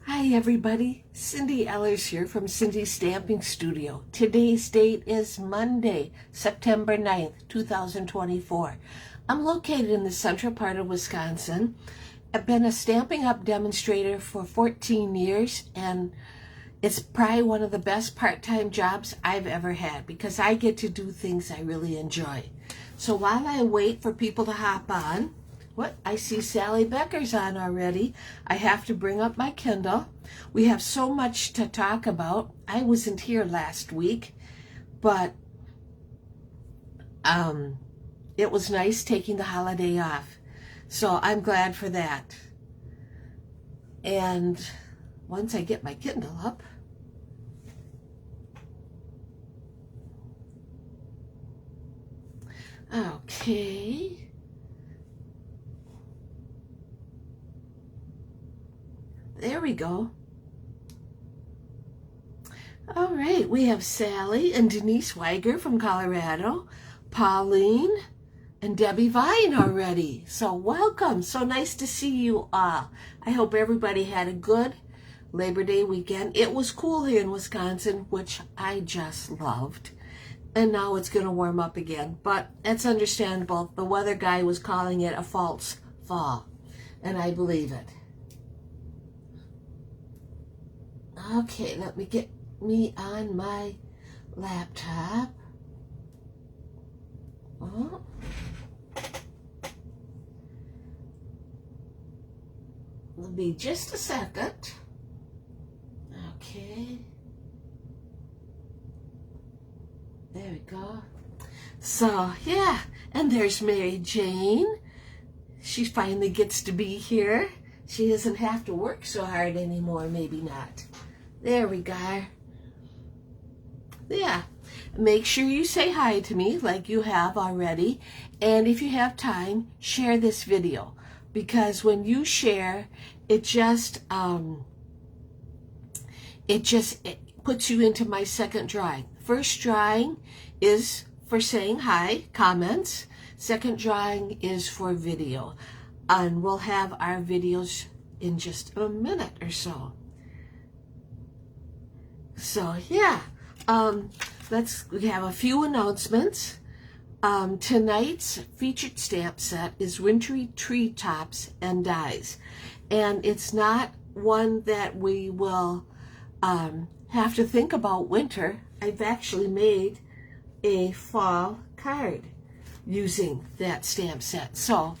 Hi everybody, Cindy Ellers here from Cindy's Stamping Studio. Today's date is Monday, September 9th, 2024. I'm located in the central part of Wisconsin. I've been a Stampin' Up! Demonstrator for 14 years, and it's probably one of the best part-time jobs I've ever had because I get to do things I really enjoy. So while I wait for people to hop on, I see Sally Becker's on already. I have to bring up my Kindle. We have so much to talk about. I wasn't here last week, but it was nice taking the holiday off. So I'm glad for that. And once I get my Kindle up, okay. There we go. All right, we have Sally and Denise Weiger from Colorado, Pauline and Debbie Vine already. So welcome. So nice to see you all. I hope everybody had a good Labor Day weekend. It was cool here in Wisconsin, which I just loved. And now it's going to warm up again, but that's understandable. The weather guy was calling it a false fall, and I believe it. Okay, let me get me on my laptop. Oh. It'll be just a second. Okay. There we go. So, yeah, and there's Mary Jane. She finally gets to be here. She doesn't have to work so hard anymore, maybe not. There we go. Yeah. Make sure you say hi to me like you have already. And if you have time, share this video. Because when you share, it puts you into my second drawing. First drawing is for saying hi, comments. Second drawing is for video. And we'll have our videos in just a minute or so. So yeah, we have a few announcements. Tonight's featured stamp set is Wintry Treetops and Dies. And it's not one that we will have to think about winter. I've actually made a fall card using that stamp set. So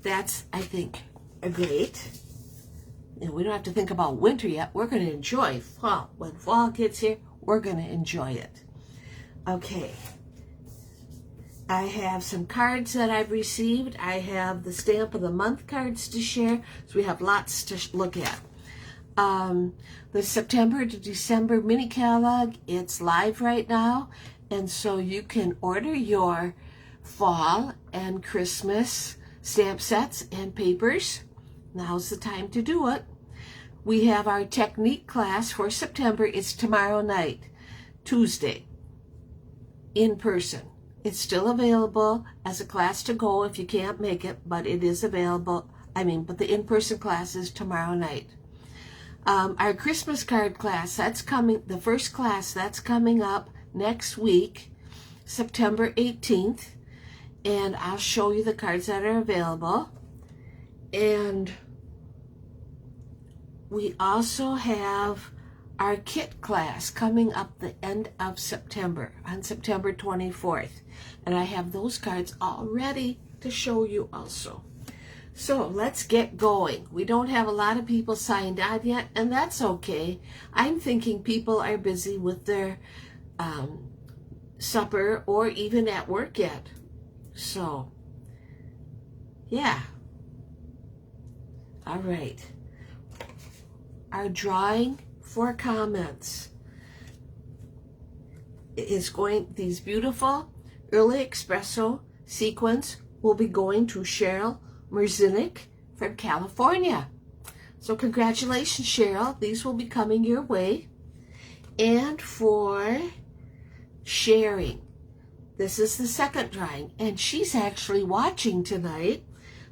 that's, I think, a great. And we don't have to think about winter yet. We're going to enjoy fall. When fall gets here, we're going to enjoy it. Okay. I have some cards that I've received. I have the Stamp of the Month cards to share. So we have lots to look at. The September to December mini catalog, it's live right now. And so you can order your fall and Christmas stamp sets and papers. Now's the time to do it. We have our technique class for September. It's tomorrow night, Tuesday, in person. It's still available as a class to go if you can't make it, but it is available. But the in-person class is tomorrow night. Our Christmas card class, that's coming, the first class, that's coming up next week, September 18th. And I'll show you the cards that are available. And we also have our kit class coming up the end of September, on September 24th. And I have those cards all ready to show you also. So let's get going. We don't have a lot of people signed on yet, and that's okay. I'm thinking people are busy with their supper or even at work yet. So, yeah. All right. Our drawing for comments is going, these beautiful Early Espresso sequins will be going to Cheryl Merzinik from California. So congratulations, Cheryl. These will be coming your way. And for sharing, this is the second drawing, and she's actually watching tonight.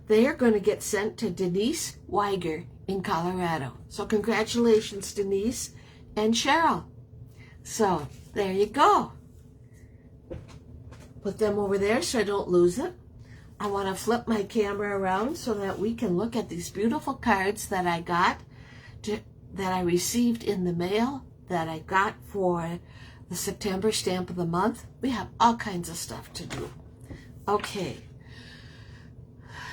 They are going to get sent to Denise Weiger in Colorado. So congratulations, Denise and Cheryl. So there you go. Put them over there so I don't lose it. I want to flip my camera around so that we can look at these beautiful cards that I got, that I received in the mail, that I got for the September stamp of the month. We have all kinds of stuff to do. Okay.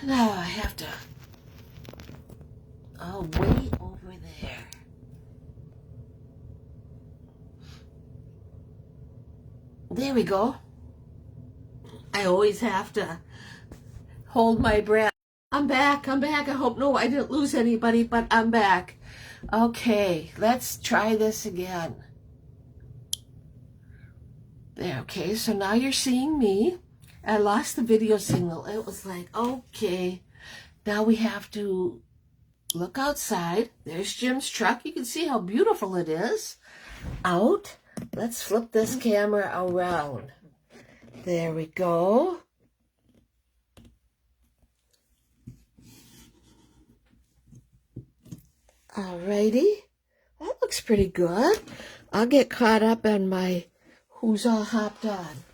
Now I have to, way over there. There we go. I always have to hold my breath. I'm back. I hope, no, I didn't lose anybody, but I'm back. Okay, let's try this again. There, okay, so now you're seeing me. I lost the video signal. It was like, okay, now we have to look outside. There's Jim's truck. You can see how beautiful it is out. Let's flip this camera around. There we go. Alrighty. That looks pretty good. I'll get caught up on my who's all hopped on.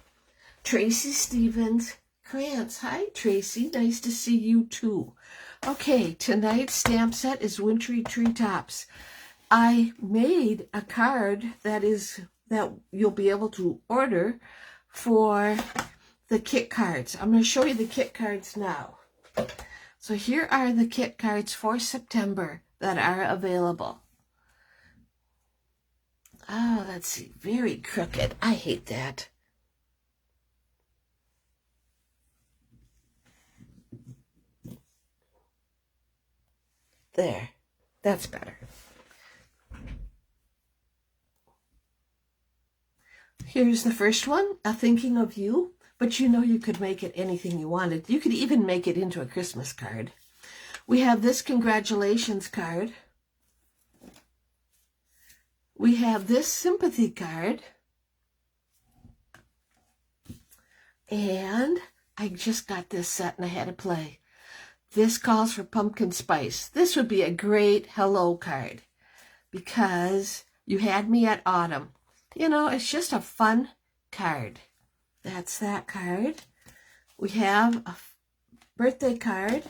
Tracy Stevens Krantz. Hi, Tracy. Nice to see you too. Okay, tonight's stamp set is Wintry Treetops. I made a card that you'll be able to order for the kit cards. I'm going to show you the kit cards now. So here are the kit cards for September that are available. Oh, let's see. Very crooked. I hate that. There. That's better. Here's the first one, A Thinking of You. But you know you could make it anything you wanted. You could even make it into a Christmas card. We have this congratulations card. We have this sympathy card. And I just got this set and I had to play. This calls for pumpkin spice. This would be a great hello card because you had me at autumn. You know, it's just a fun card. That's that card. We have a birthday card.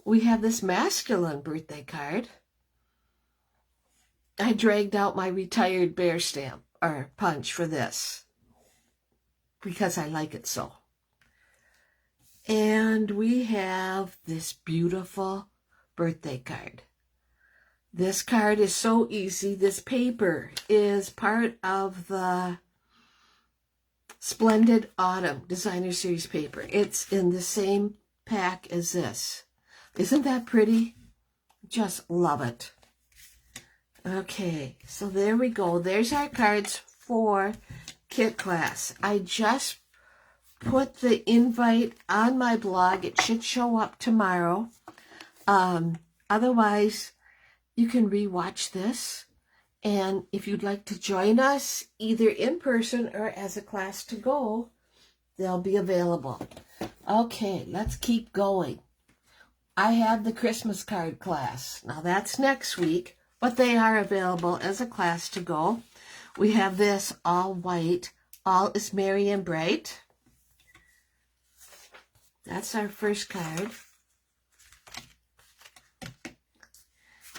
We have this masculine birthday card. I dragged out my retired bear stamp or punch for this because I like it so. And we have this beautiful birthday card. This card is so easy. This paper is part of the Splendid Autumn Designer Series paper. It's in the same pack as this. Isn't that pretty? Just love it. Okay, so there we go. There's our cards for Kit Class. I just put the invite on my blog. It should show up tomorrow. Otherwise, you can rewatch this. And if you'd like to join us, either in person or as a class to go, they'll be available. Okay, let's keep going. I have the Christmas card class. Now that's next week, but they are available as a class to go. We have this all white, all is merry and bright. That's our first card.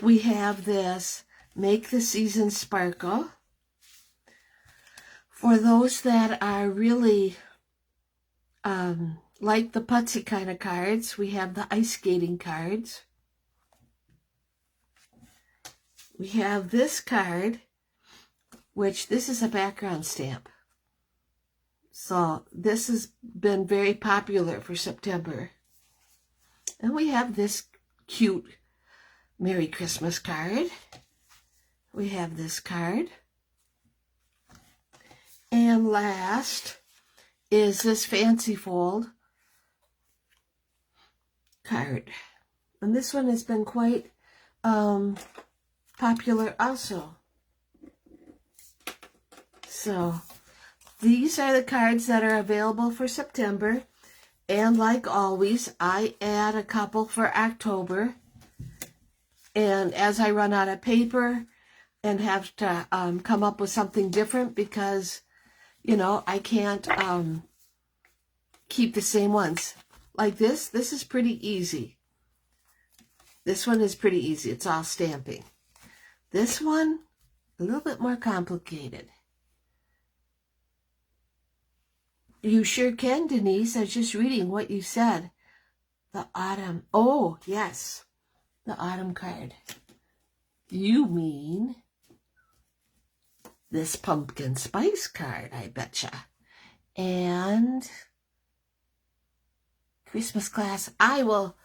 We have this Make the Season Sparkle. For those that are really like the putsy kind of cards, we have the ice skating cards. We have this card, which this is a background stamp. So this has been very popular for September. And we have this cute Merry Christmas card. We have this card. And last is this Fancy Fold card. And this one has been quite popular also. So these are the cards that are available for September. And like always, I add a couple for October. And as I run out of paper and have to come up with something different because, you know, I can't keep the same ones. Like this is pretty easy. This one is pretty easy. It's all stamping. This one, a little bit more complicated. You sure can, Denise. I was just reading what you said. The autumn. Oh, yes. The autumn card. You mean this pumpkin spice card, I betcha. And Christmas class. I will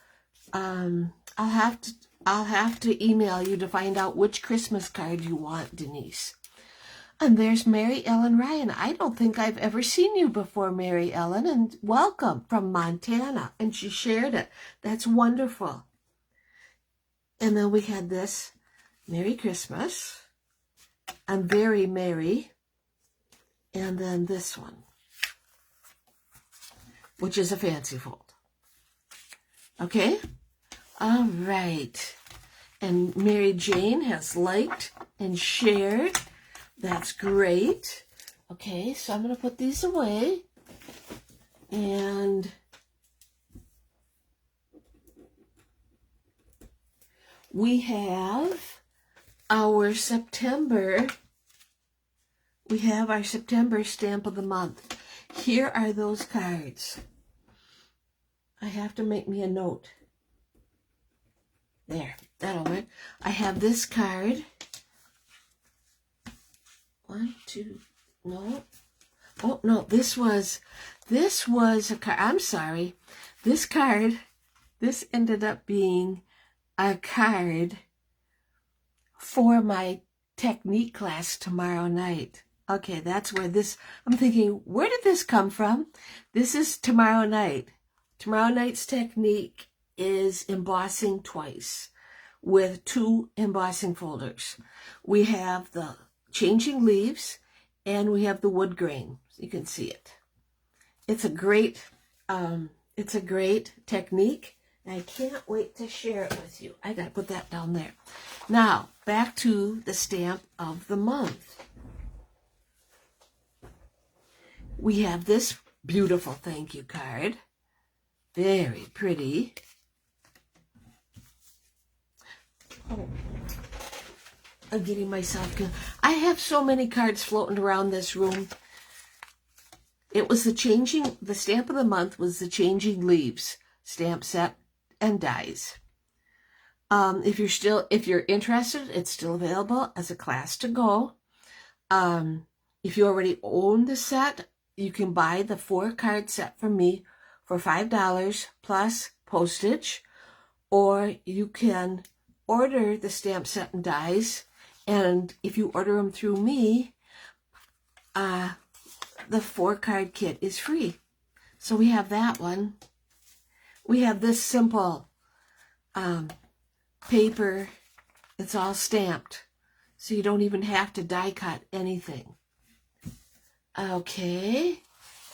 I'll have to email you to find out which Christmas card you want, Denise. And there's Mary Ellen Ryan. I don't think I've ever seen you before, Mary Ellen, and welcome from Montana. And she shared it. That's wonderful. And then we had this, Merry Christmas. I'm very merry. And then this one, which is a fancy fold. Okay? All right. And Mary Jane has liked and shared. That's great. Okay, so I'm going to put these away. And we have our September. We have our September stamp of the month. Here are those cards. I have to make me a note. There, that'll work. I have this card. 1, 2, no. Oh, no, this was a card. I'm sorry. This ended up being a card for my technique class tomorrow night. Okay, that's where this, I'm thinking, where did this come from? This is tomorrow night. Tomorrow night's technique is embossing twice with 2 embossing folders. We have the changing leaves and we have the wood grain. You can see it. It's a great technique. And I can't wait to share it with you. I got to put that down there. Now, back to the stamp of the month. We have this beautiful thank you card. Very pretty. Oh, I'm getting myself good. I have so many cards floating around this room. It was the stamp of the month was the Changing Leaves stamp set and dies. If you're interested, it's still available as a class to go. If you already own the set, you can buy the 4-card set from me for $5 plus postage, or you can order the stamp set and dies, and if you order them through me, the 4-card kit is free. So we have that one. We have this simple paper. It's all stamped, so you don't even have to die cut anything. Okay,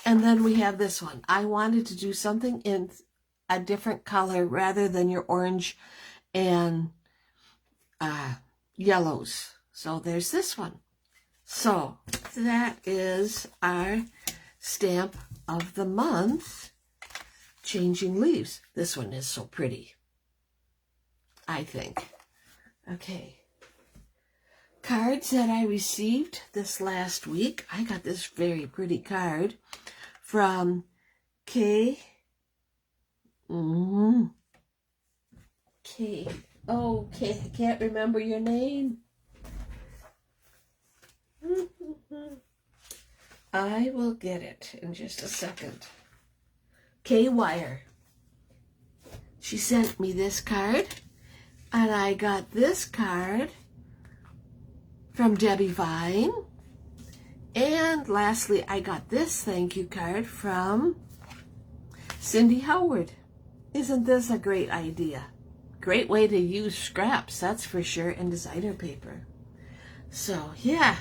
and then we have this one. I wanted to do something in a different color rather than your orange and yellows. So there's this one. So that is our stamp of the month, Changing Leaves. This one is so pretty, I think. Okay. Cards that I received this last week. I got this very pretty card from Kay. Kay. Oh, Kay, I can't remember your name. I will get it in just a second. Kay Wire. She sent me this card, and I got this card from Debbie Vine. And lastly, I got this thank you card from Cindy Howard. Isn't this a great idea? Great way to use scraps, that's for sure, and designer paper. So, yeah.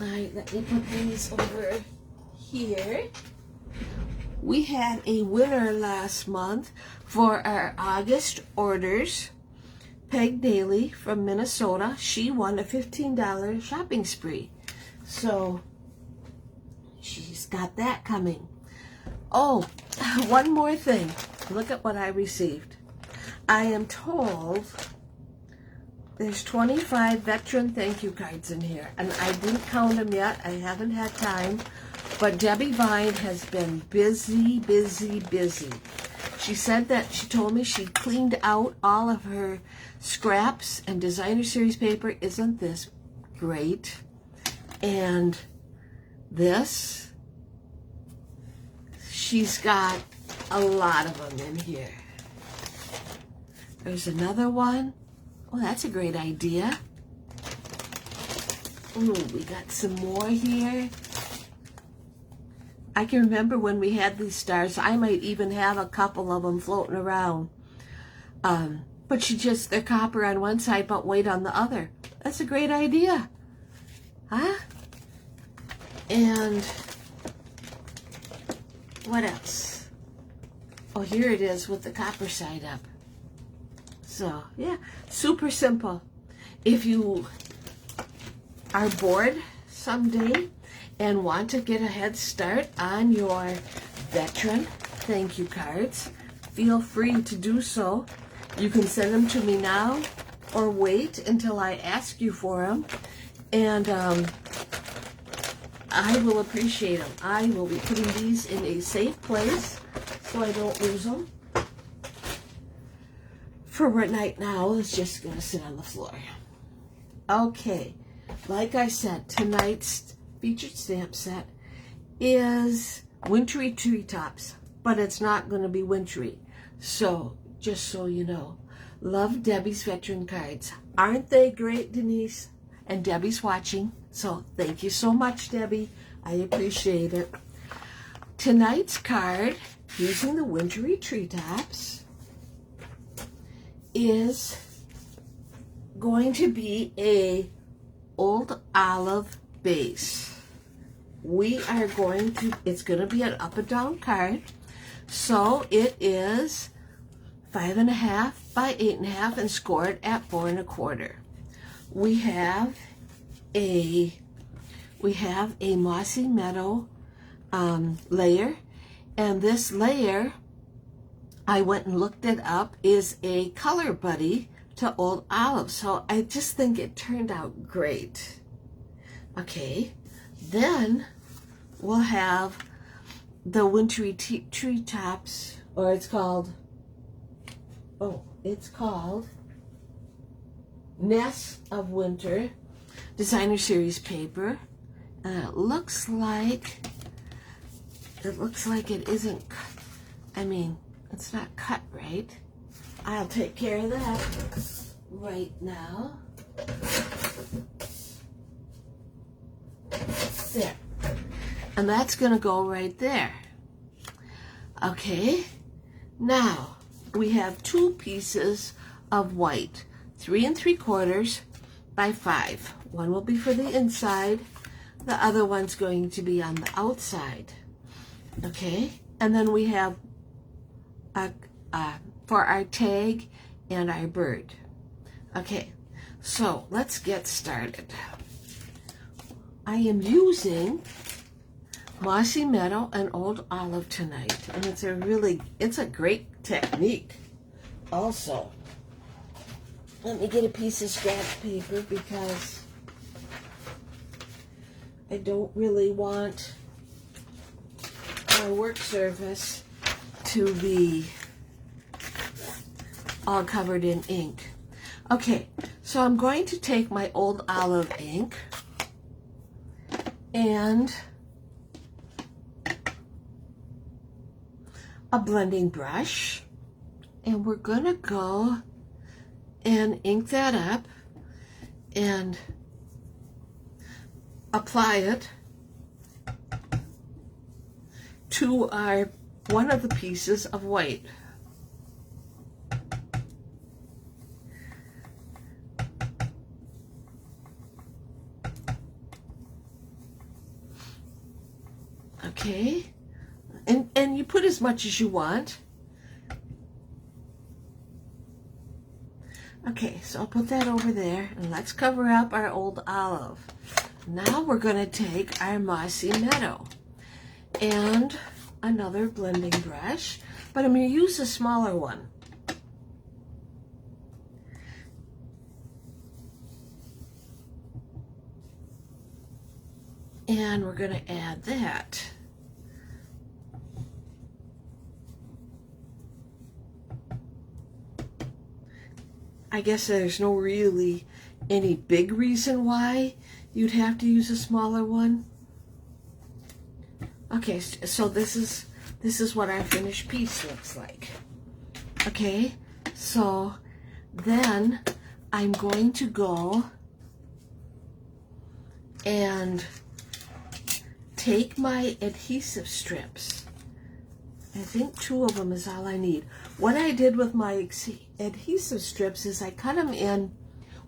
All right, let me put these over here. we had a winner last month for our August orders. Peg Daly from Minnesota. She won a $15 shopping spree. So she's got that coming. Oh, one more thing. Look at what I received. I am told there's 25 veteran thank you cards in here, and I didn't count them yet. I haven't had time, but Debbie Vine has been busy, busy, busy. She said that she told me she cleaned out all of her scraps and designer series paper. Isn't this great? And this, she's got a lot of them in here. There's another one. Oh, that's a great idea. Ooh, we got some more here. I can remember when we had these stars. I might even have a couple of them floating around. But they're copper on one side, but white on the other. That's a great idea. Huh? And what else? Oh, here it is with the copper side up. So, yeah, super simple. If you are bored someday and want to get a head start on your veteran thank you cards, feel free to do so. You can send them to me now or wait until I ask you for them. And I will appreciate them. I will be putting these in a safe place so I don't lose them. For right now, it's just going to sit on the floor. Okay, like I said, tonight's featured stamp set is wintry treetops, but it's not going to be wintry. So, just so you know, love Debbie's veteran cards. Aren't they great, Denise? And Debbie's watching, so thank you so much, Debbie. I appreciate it. Tonight's card, using the wintry treetops, is going to be a old olive base. It's going to be an up and down card. So it is 5.5 by 8.5 and scored at 4 1/4. We have a mossy meadow layer, and this layer, I went and looked it up, is a color buddy to Old Olive. So I just think it turned out great. Okay, then we'll have the wintry treetops, or it's called Nest of Winter designer series paper. And it looks like it isn't, it's not cut right. I'll take care of that right now. There. And that's going to go right there. Okay. Now, we have 2 pieces of white. 3 3/4 by 5. One will be for the inside. The other one's going to be on the outside. Okay. And then we have for our tag and our bird. Okay, so let's get started. I am using Mossy Meadow and Old Olive tonight, and it's a great technique. Also, let me get a piece of scratch paper because I don't really want my work surface to be all covered in ink. Okay, so I'm going to take my Old Olive ink and a blending brush, and we're going to go and ink that up and apply it to one of the pieces of white. Okay, And you put as much as you want. Okay, so I'll put that over there, and let's cover up our old olive. Now we're going to take our mossy meadow and another blending brush, but I'm going to use a smaller one. And we're going to add that. I guess there's no really any big reason why you'd have to use a smaller one. Okay, so this is what our finished piece looks like. Okay, so then I'm going to go and take my adhesive strips. I think 2 of them is all I need. What I did with my adhesive strips is I cut them in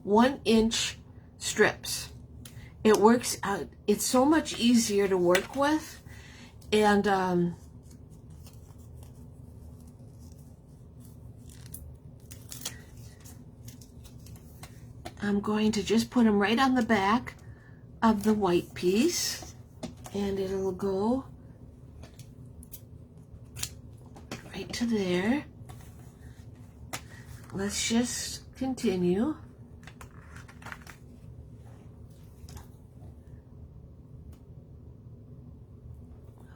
1-inch strips. It works out. It's so much easier to work with, and I'm going to just put them right on the back of the white piece, and it'll go right to there. Let's just continue.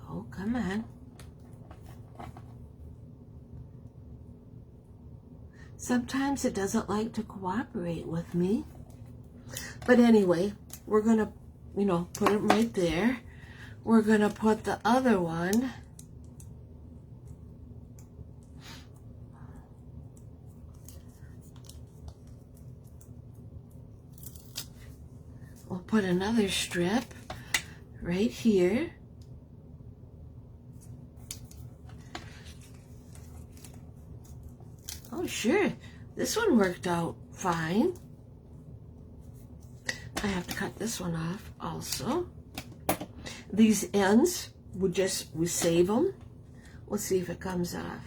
Oh, come on. Sometimes it doesn't like to cooperate with me. But anyway, we're going to, put it right there. We're going to put the other one we'll put another strip right here. Oh, sure. This one worked out fine. I have to cut this one off also. These ends, we save them. We'll see if it comes off.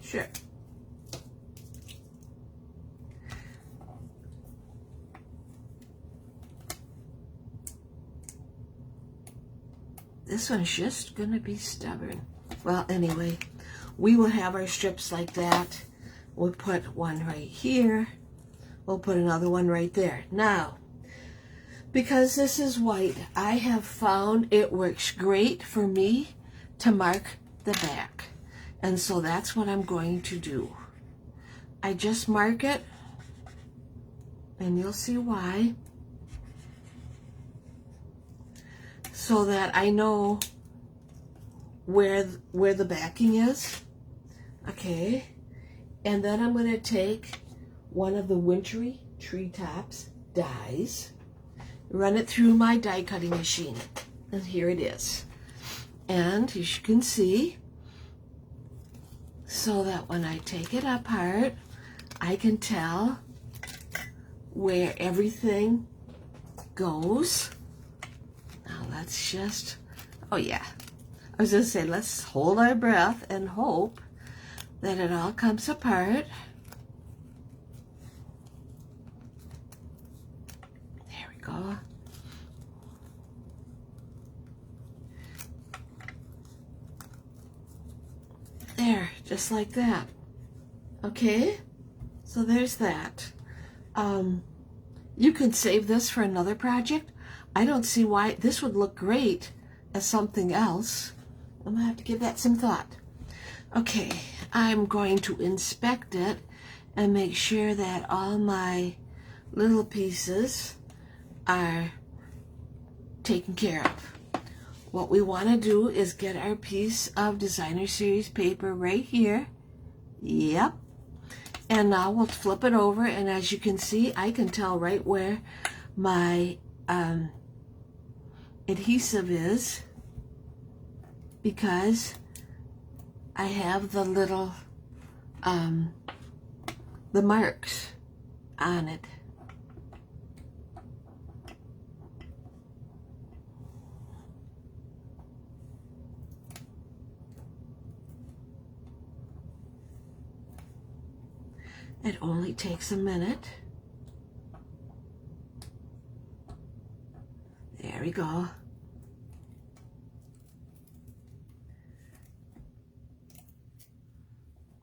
Sure. This one's just gonna be stubborn. Well, anyway, we will have our strips like that. We'll put one right here. We'll put another one right there. Now, because this is white, I have found it works great for me to mark the back. And so that's what I'm going to do. I just mark it, and you'll see why. So that I know where the backing is. Okay. And then I'm going to take one of the wintry treetops dies, run it through my die cutting machine, and here it is. And as you can see, so that when I take it apart, I can tell where everything goes. Now let's just, oh yeah, I was going to say, let's hold our breath and hope that it all comes apart. There we go. There, just like that. Okay, so there's that. You can save this for another project. I don't see why this would look great as something else. I'm gonna have to give that some thought. Okay, I'm going to inspect it and make sure that all my little pieces are taken care of. What we want to do is get our piece of designer series paper right here. Yep. And now we'll flip it over, and as you can see, I can tell right where my adhesive is, because I have the little the marks on it. It only takes a minute. There we go.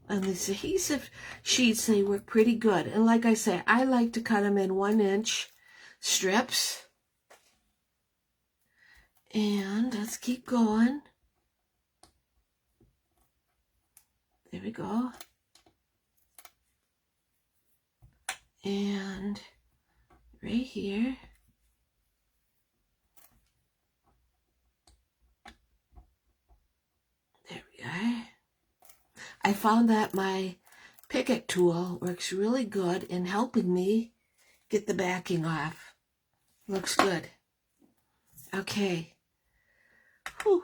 And these adhesive sheets, they work pretty good. And like I say, I like to cut them in 1-inch strips. And let's keep going. There we go. And right here. There we are. I found that my Picket tool works really good in helping me get the backing off. Looks good. Okay. Whew.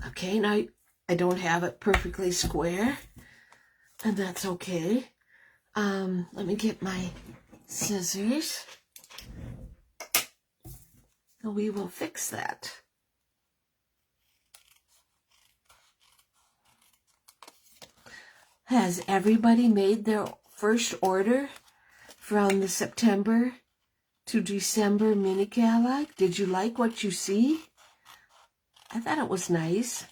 Okay, now I don't have it perfectly square, and that's okay. Let me get my scissors, and we will fix that. Has everybody made their first order from the September to December mini catalog? Did you like what you see? I thought it was nice.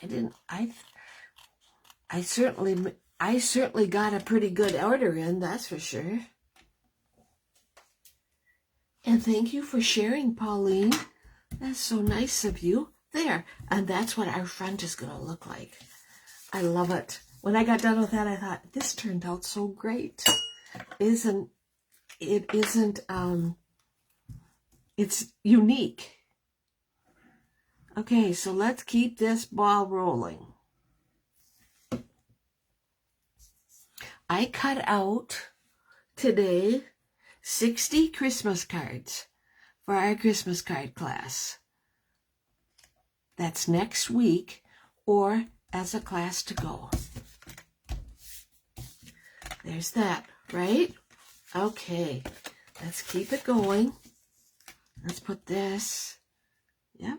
I certainly got a pretty good order in, that's for sure. And thank you for sharing, Pauline. That's so nice of you. There, and that's what our front is going to look like. I love it. When I got done with that, I thought, this turned out so great. It's unique. Okay, so let's keep this ball rolling. I cut out today 60 Christmas cards for our Christmas card class. That's next week or as a class to go. There's that, right? Okay, let's keep it going. Let's put this, yep.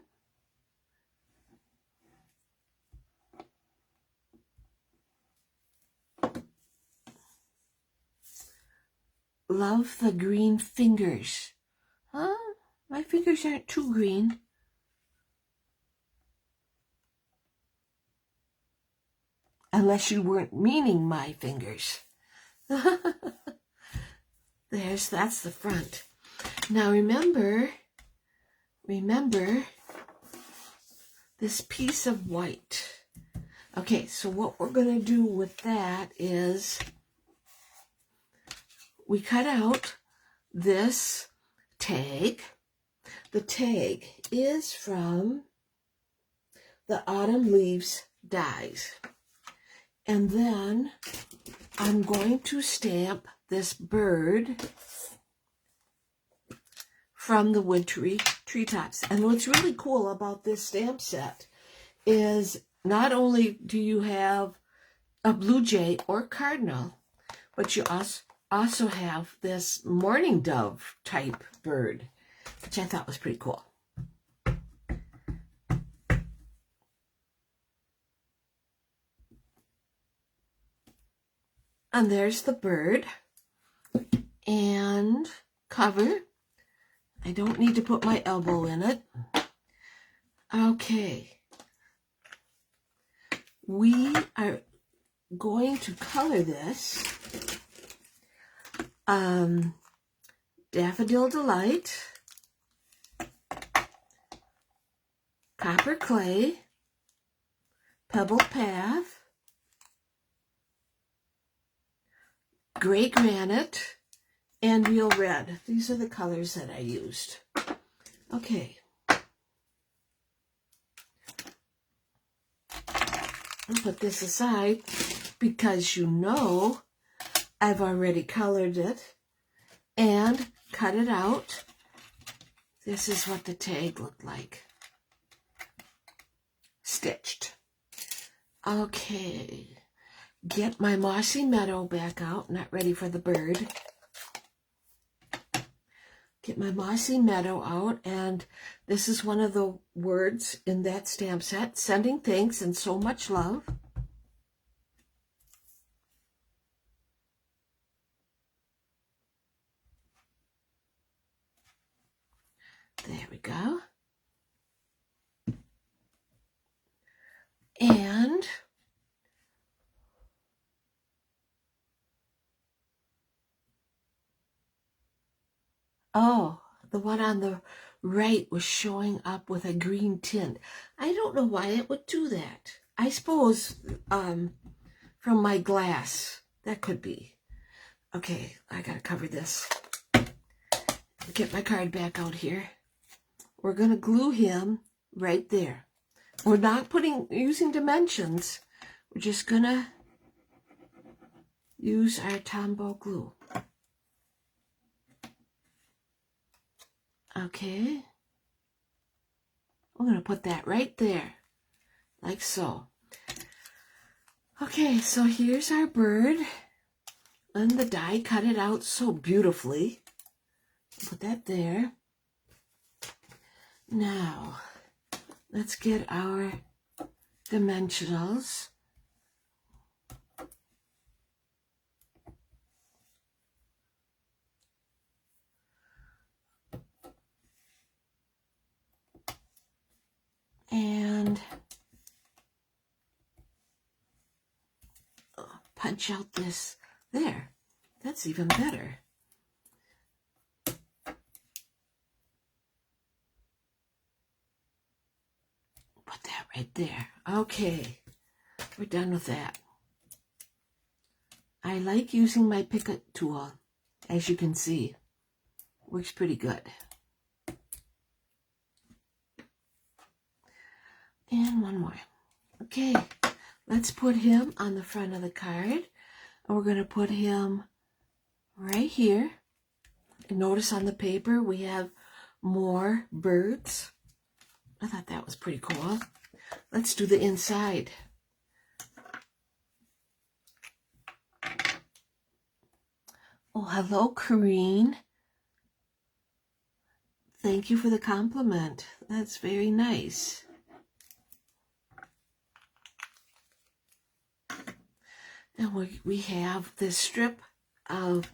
Love the green fingers. Huh? My fingers aren't too green. Unless you weren't meaning my fingers. That's the front. Now remember this piece of white. Okay, so what we're going to do with that is we cut out this tag. The tag is from the Autumn Leaves dies. And then I'm going to stamp this bird from the Wintry Treetops. And what's really cool about this stamp set is not only do you have a blue jay or cardinal, but you also have this mourning dove type bird, which I thought was pretty cool. And there's the bird and cover. I don't need to put my elbow in it. Okay. We are going to color this Daffodil Delight, Copper Clay, Pebble Path, Gray Granite, and Real Red. These are the colors that I used. Okay. I'll put this aside because you know I've already colored it and cut it out. This is what the tag looked like. Stitched. Okay. Get my Mossy Meadow back out. Not ready for the bird. get my Mossy Meadow out, and this is one of the words in that stamp set, sending thanks and so much love. There we go. And oh, the one on the right was showing up with a green tint. I don't know why it would do that. I suppose from my glass. That could be. Okay, I gotta cover this. Get my card back out here. We're gonna glue him right there. We're not using dimensions. We're just gonna use our Tombow glue. Okay. I'm gonna put that right there, like so. Okay, so here's our bird. And the die cut it out so beautifully. Put that there. Now, let's get our dimensionals. And punch out this there. That's even better. Put that right there. Okay, we're done with that. I like using my Picket tool, as you can see. Works pretty good. And one more. Okay, let's put him on the front of the card. And we're going to put him right here. And notice on the paper we have more birds. I thought that was pretty cool. Let's do the inside. Oh, hello, Corrine. Thank you for the compliment. That's very nice. And we have this strip of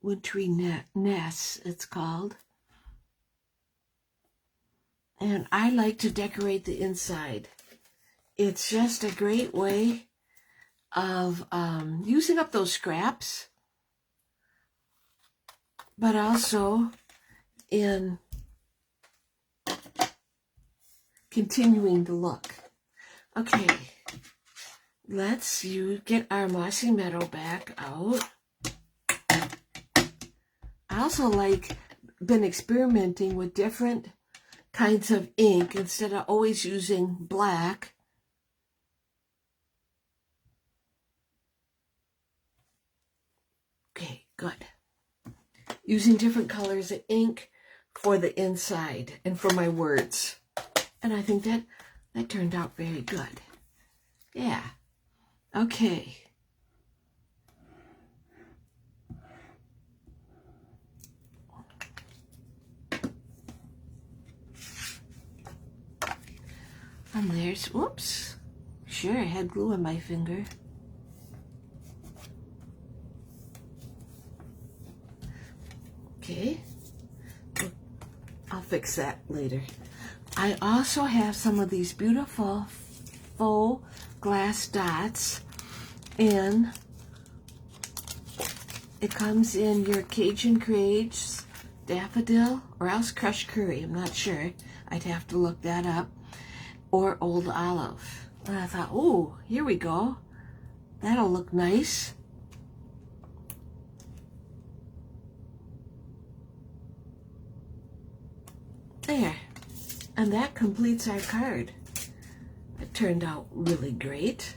wintry nests, it's called. And I like to decorate the inside. It's just a great way of using up those scraps, but also in continuing the look. Okay, let's get our Mossy Meadow back out. I also been experimenting with different kinds of ink instead of always using black. Okay, good. Using different colors of ink for the inside and for my words. And I think that turned out very good. Yeah. Okay. And there's, whoops. Sure, I had glue on my finger. Okay. I'll fix that later. I also have some of these beautiful faux glass dots, and it comes in your Cajun Crage daffodil or else crushed curry. I'm not sure. I'd have to look that up. Or old olive. And I thought, oh, here we go. That'll look nice. There. And that completes our card. It turned out really great.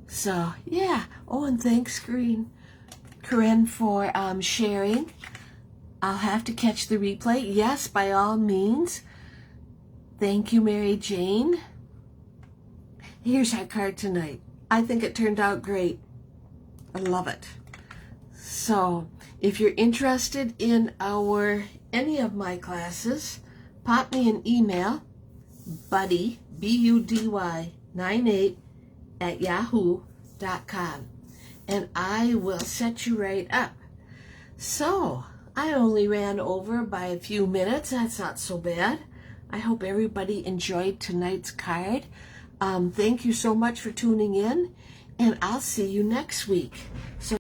So, yeah. Oh, and thanks, Corinne, for sharing. I'll have to catch the replay. Yes, by all means. Thank you, Mary Jane. Here's our card tonight. I think it turned out great. I love it. So if you're interested in any of my classes, pop me an email, buddy, BUDY 98 at yahoo.com, and I will set you right up. So I only ran over by a few minutes. That's not so bad. I hope everybody enjoyed tonight's card. Thank you so much for tuning in, and I'll see you next week. So